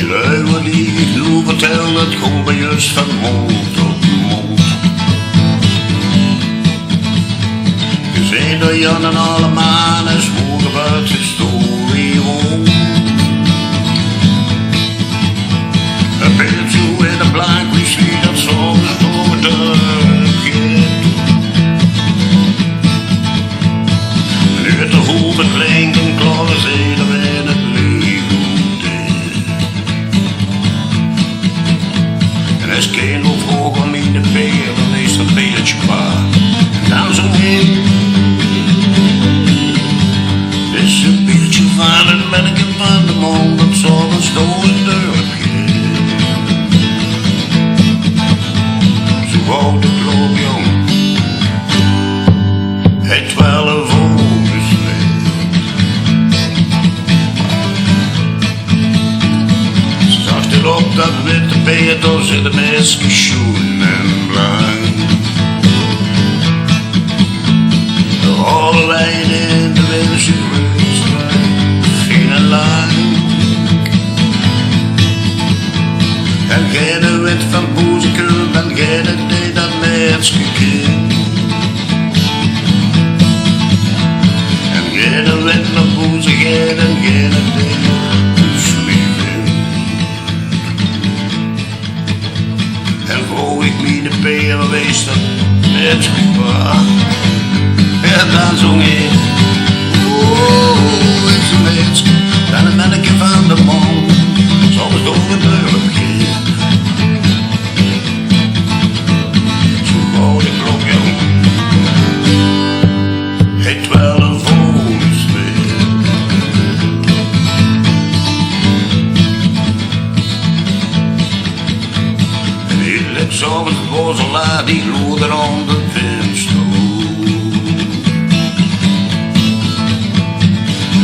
Die luilen die ik nu vertel, dat komt bij juist van mond tot mond. Gezien door Jan en alle mannen, zwoegen wat historie rond. Een beeldje in een blank, wie zie dat soms door de nu de hoeven klinken, klaar is iedereen het leven deed. En als kind of hoog om in de beer, dan is dat beertje klaar. En dan zo heen is een beertje van het melken van de mond, dat zal een stoel dorpje. Zo wou de kloop jong, het 12 op dat witte beeld zit een meisje schoen en blank. Alle lijnen in de winterstraat, geen en lang. En geen wit van boezekul en geen deed dat meisje kind. En geen wit van boezekul en geen deed. Ik de peren wees dat het schipper. En dan zong ik, oeh, is een mens, dan een melkje van de mond, soms door het dorpje. Zo wou de klok jong, het 12 zo het bozelaar die loerde aan de windstoel.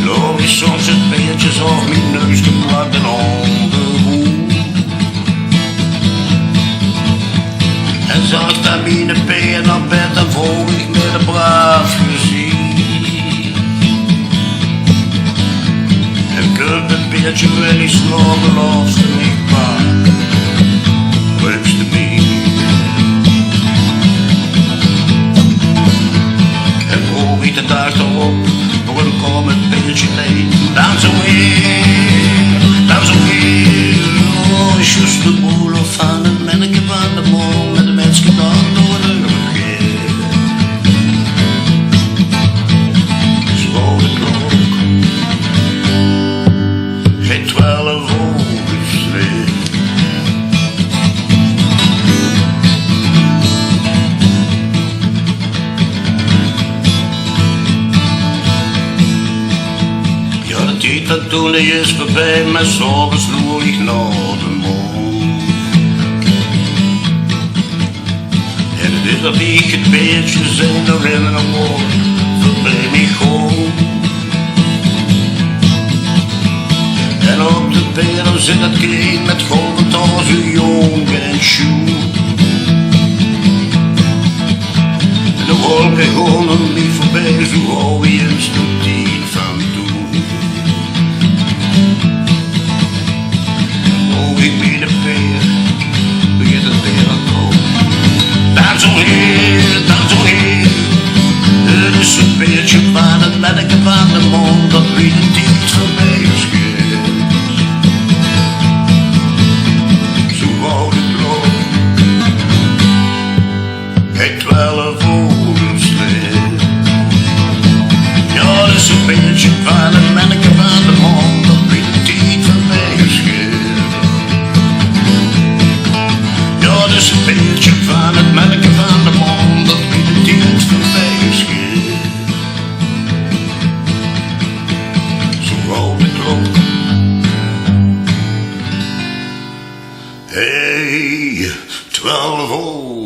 Loop je soms het beertje zag mijn neus geplakt en aan de hoel. En zag daar mijn peer naar bed en volg ik met een braaf gezicht. En kunt het beertje wel eens slapen, laatste niet waar. Leukste mee. En vroeg ik de dag erop, voor een komend beeldje leed. Dan zo weer, oh, is juist de boel of van het melken van de mol, met de mensen gedaan door de lucht. Zo de klok, het 12 oversleed. Dat toen is voorbij, maar s'avonds loer ik naar de mond. En het is dat ik het beertje zijn, dan rennen een woord voorbij mij gewoon. En op de beer zit het kind met golvend haar, zo jong en schoen. En de wolken gaan er niet voorbij, zo hou je een stuk van toen. Ik ben de peer, begint het weer aan komen. Dan zo heel, het is een beertje van het melken van de mond, dat wie de tijd voorbij is gegaan. Zo wou de klok, het 12 oversleed. Ja, het is een beertje van het melken van de mond, dat wie de tijd voorbij is gegaan. Dat is een beeldje van het melken van de mond, dat wie de tijd voorbij is gegaan. Zo wou de klok, hey, 12 uur.